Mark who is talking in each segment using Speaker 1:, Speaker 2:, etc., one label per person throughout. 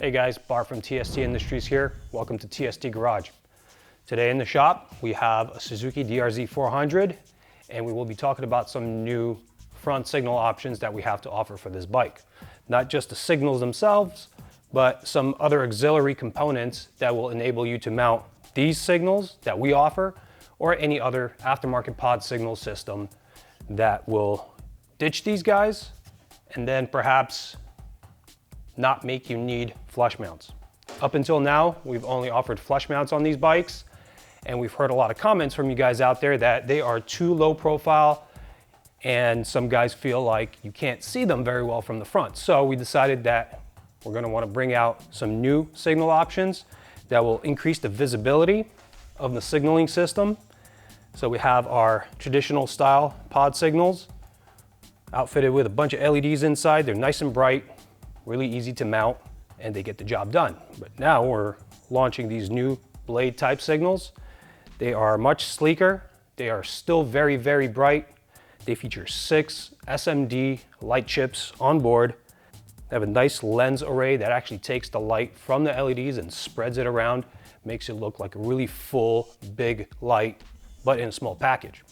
Speaker 1: Hey guys, Bart from TST Industries here. Welcome to TST Garage. Today in the shop, we have a Suzuki DRZ400, and we will be talking about some new front signal options that we have to offer for this bike. Not just the signals themselves, but some other auxiliary components that will enable you to mount these signals that we offer, or any other aftermarket pod signal system that will ditch these guys, and then perhaps not make you need flush mounts. Up until now, we've only offered flush mounts on these bikes, and we've heard a lot of comments from you guys out there that they are too low profile, and some guys feel like you can't see them very well from the front. So we decided that we're gonna wanna bring out some new signal options that will increase the visibility of the signaling system. So we have our traditional style pod signals outfitted with a bunch of LEDs inside. They're nice and bright, really easy to mount, and they get the job done. But now we're launching these new blade type signals. They are much sleeker. They are still very, very bright. They feature 6 SMD light chips on board. They have a nice lens array that actually takes the light from the LEDs and spreads it around, makes it look like a really full, big light, but in a small package.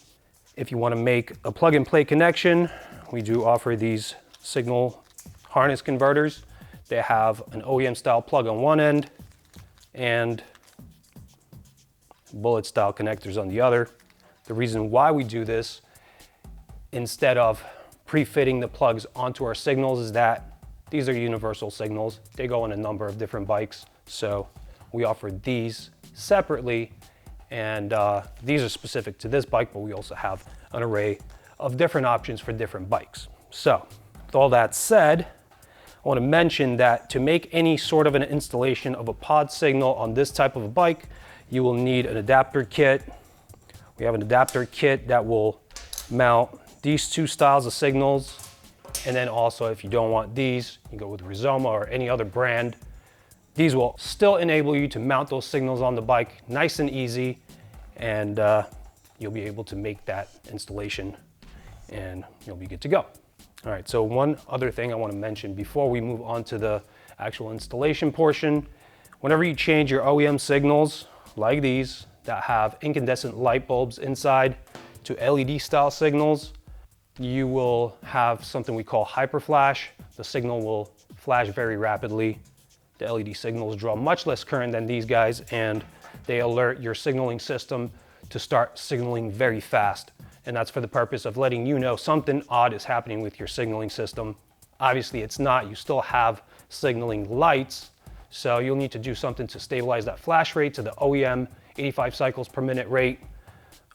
Speaker 1: If you want to make a plug and play connection, we do offer these signal harness converters. They have an OEM style plug on one end and bullet style connectors on the other. The reason why we do this instead of pre-fitting the plugs onto our signals is that these are universal signals. They go on a number of different bikes. So we offer these separately, and these are specific to this bike, but we also have an array of different options for different bikes. So with all that said, I want to mention that to make any sort of an installation of a pod signal on this type of a bike, you will need an adapter kit. We have an adapter kit that will mount these two styles of signals. And then also, if you don't want these, you go with Rizoma or any other brand. These will still enable you to mount those signals on the bike nice and easy, and you'll be able to make that installation and you'll be good to go. All right, so one other thing I want to mention before we move on to the actual installation portion. Whenever you change your OEM signals like these that have incandescent light bulbs inside to LED style signals, you will have something we call hyperflash. The signal will flash very rapidly. The LED signals draw much less current than these guys, and they alert your signaling system to start signaling very fast. And that's for the purpose of letting you know something odd is happening with your signaling system. Obviously it's not, you still have signaling lights, so you'll need to do something to stabilize that flash rate to the OEM 85 cycles per minute rate.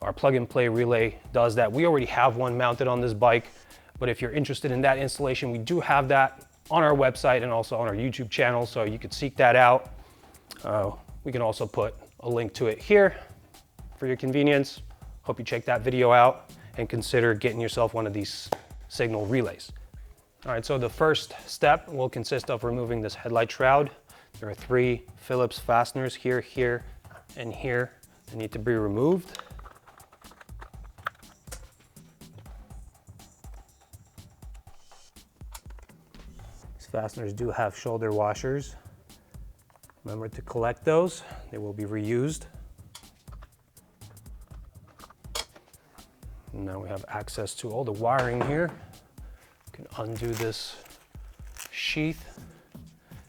Speaker 1: Our plug and play relay does that. We already have one mounted on this bike, but if you're interested in that installation, we do have that on our website and also on our YouTube channel, so you could seek that out. We can also put a link to it here for your convenience. Hope you check that video out and consider getting yourself one of these signal relays. All right, so the first step will consist of removing this headlight shroud. There are 3 Phillips fasteners here, here, and here that need to be removed. These fasteners do have shoulder washers. Remember to collect those, they will be reused. Now we have access to all the wiring here. You can undo this sheath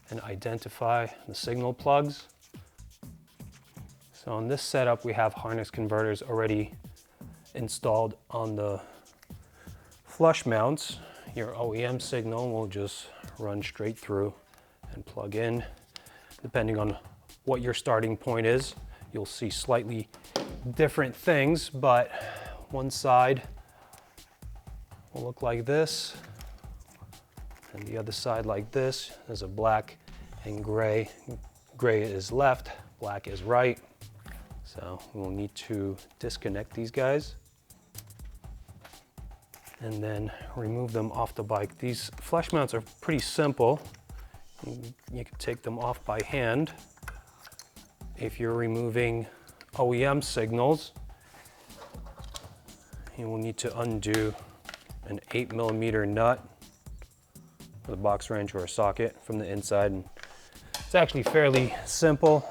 Speaker 1: and identify the signal plugs. So on this setup, we have harness converters already installed on the flush mounts. Your OEM signal will just run straight through and plug in. Depending on what your starting point is, you'll see slightly different things, but one side will look like this, and the other side like this. There's a black and gray. Gray is left, black is right. So we'll need to disconnect these guys and then remove them off the bike. These flush mounts are pretty simple. You can take them off by hand. If you're removing OEM signals, you will need to undo an 8mm nut with a box wrench or a socket from the inside and It's actually fairly simple.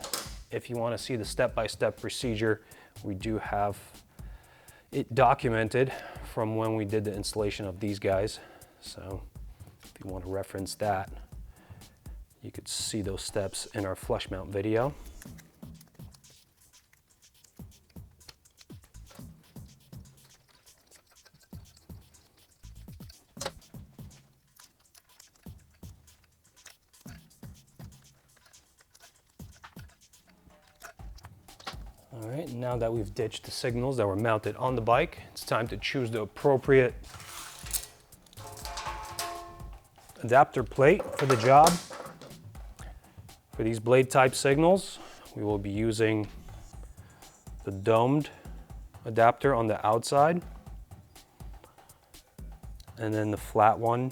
Speaker 1: If you want to see the step-by-step procedure, we do have it documented from when we did the installation of these guys. So if you want to reference that, you could see those steps in our flush mount video. All right, now that we've ditched the signals that were mounted on the bike, it's time to choose the appropriate adapter plate for the job. For these blade type signals, we will be using the domed adapter on the outside, and then the flat one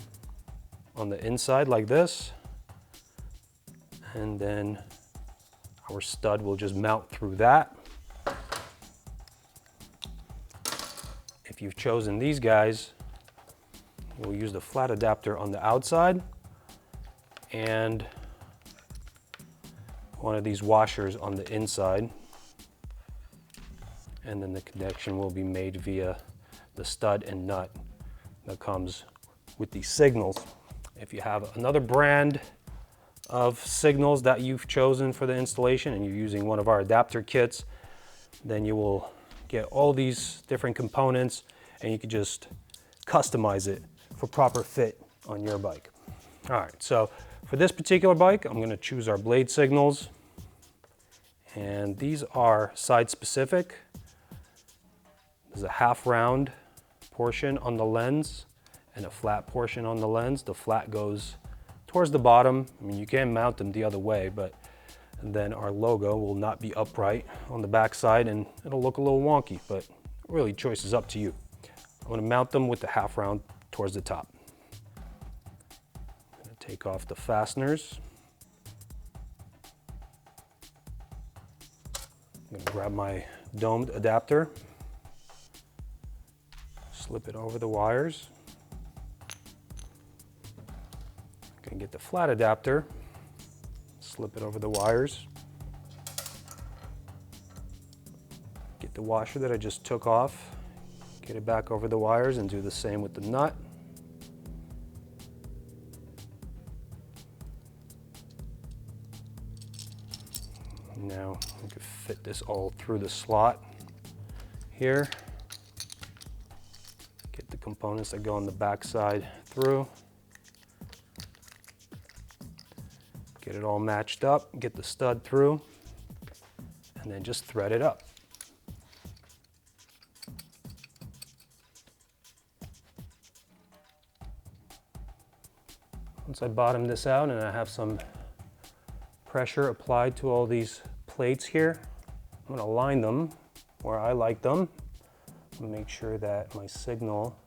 Speaker 1: on the inside like this. And then our stud will just mount through that. If you've chosen these guys, we'll use the flat adapter on the outside and one of these washers on the inside. And then the connection will be made via the stud and nut that comes with these signals. If you have another brand of signals that you've chosen for the installation and you're using one of our adapter kits, then you will get all these different components and you can just customize it for proper fit on your bike. All right, so for this particular bike, I'm gonna choose our blade signals, and these are side specific. There's a half round portion on the lens and a flat portion on the lens. The flat goes towards the bottom. I mean, you can mount them the other way, but then our logo will not be upright on the back side and it'll look a little wonky, but really choice is up to you. I'm gonna mount them with the half round towards the top. I'm gonna take off the fasteners. I'm gonna grab my domed adapter, slip it over the wires. I'm gonna get the flat adapter, slip it over the wires. Get the washer that I just took off, get it back over the wires, and do the same with the nut. Now we can fit this all through the slot here. Get the components that go on the back side through. Get it all matched up, get the stud through, and then just thread it up. Once I bottom this out and I have some pressure applied to all these plates here, I'm gonna line them where I like them. Make sure that my signal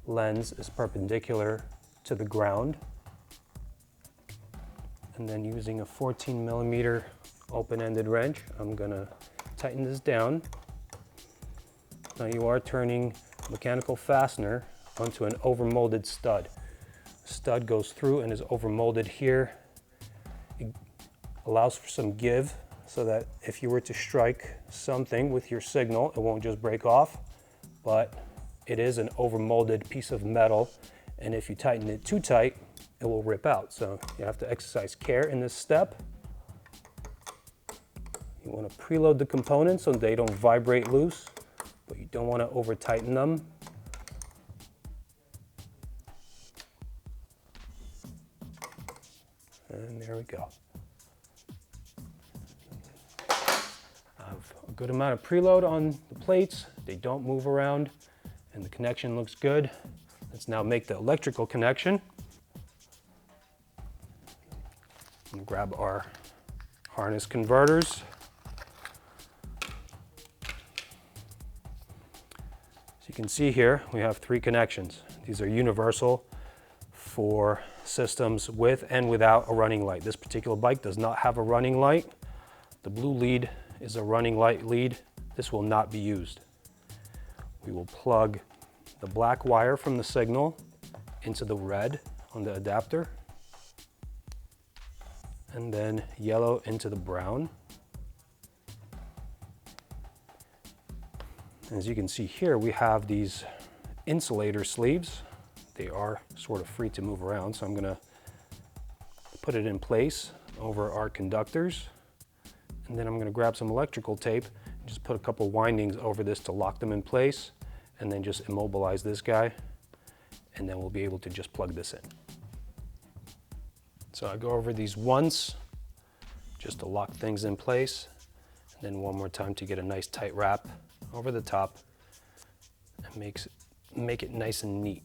Speaker 1: lens is perpendicular to the ground. And then using a 14mm open-ended wrench, I'm gonna tighten this down. Now you are turning mechanical fastener onto an overmolded stud. The stud goes through and is overmolded here. It allows for some give so that if you were to strike something with your signal, it won't just break off, but it is an overmolded piece of metal, and if you tighten it too tight, it will rip out. So you have to exercise care in this step. You want to preload the components so they don't vibrate loose, but you don't want to over tighten them. And there we go. I have a good amount of preload on the plates. They don't move around and the connection looks good. Let's now make the electrical connection. And grab our harness converters. As you can see here, we have 3 connections. These are universal for systems with and without a running light. This particular bike does not have a running light. The blue lead is a running light lead. This will not be used. We will plug the black wire from the signal into the red on the adapter. and then yellow into the brown. As you can see here, we have these insulator sleeves. They are sort of free to move around, so I'm gonna put it in place over our conductors. And then I'm gonna grab some electrical tape and just put a couple windings over this to lock them in place, and then just immobilize this guy, and then we'll be able to just plug this in. So I go over these once, just to lock things in place, and then one more time to get a nice tight wrap over the top and make it nice and neat.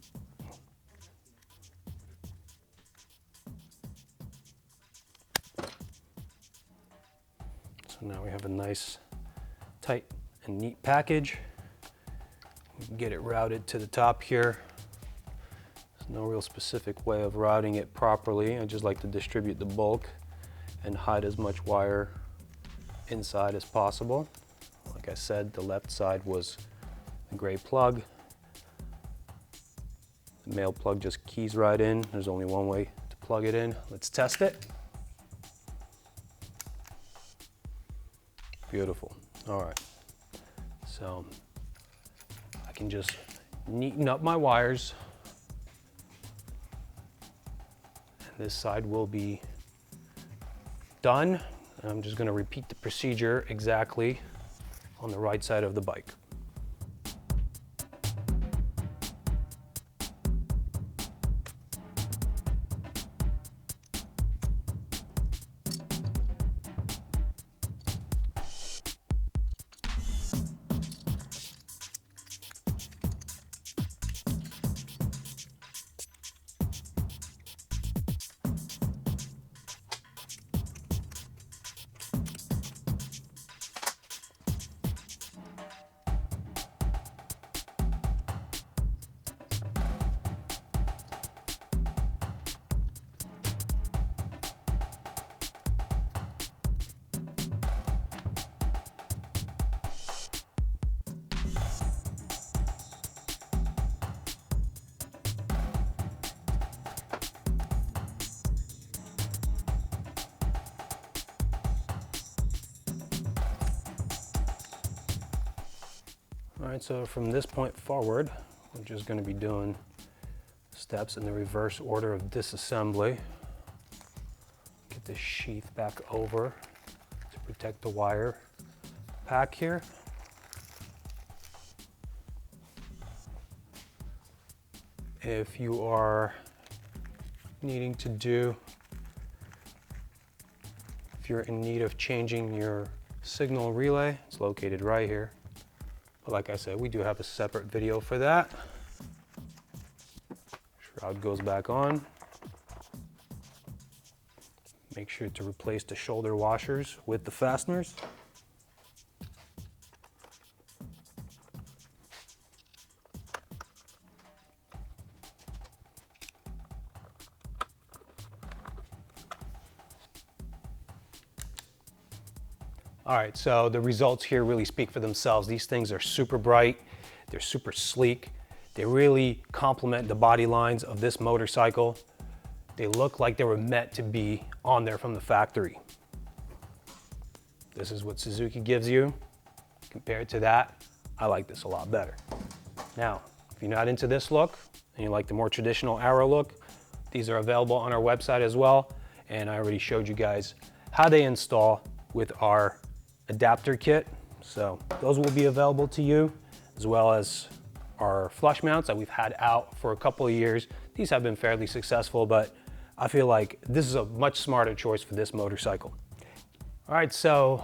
Speaker 1: So now we have a nice tight and neat package. We can get it routed to the top here. There's no real specific way of routing it properly. I just like to distribute the bulk and hide as much wire inside as possible. Like I said, the left side was the gray plug. The male plug just keys right in. There's only one way to plug it in. Let's test it. Beautiful. All right. So I can just neaten up my wires. And this side will be done. I'm just going to repeat the procedure exactly on the right side of the bike. All right, so from this point forward, we're just going to be doing steps in the reverse order of disassembly. Get this sheath back over to protect the wire pack here. If you are needing to do, if you're in need of changing your signal relay, it's located right here. But like I said, we do have a separate video for that. Shroud goes back on. Make sure to replace the shoulder washers with the fasteners. All right, so the results here really speak for themselves. These things are super bright, they're super sleek. They really complement the body lines of this motorcycle. They look like they were meant to be on there from the factory. This is what Suzuki gives you. Compared to that, I like this a lot better. Now, if you're not into this look and you like the more traditional arrow look, these are available on our website as well. And I already showed you guys how they install with our adapter kit. So those will be available to you, as well as our flush mounts that we've had out for a couple of years. These have been fairly successful, but I feel like this is a much smarter choice for this motorcycle. All right, so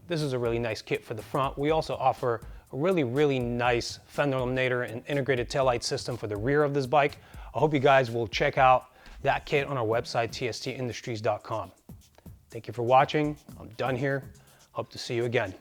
Speaker 1: this is a really nice kit for the front. We also offer a really nice fender eliminator and integrated taillight system for the rear of this bike. I hope you guys will check out that kit on our website, tstindustries.com. Thank you for watching. I'm done here. Hope to see you again.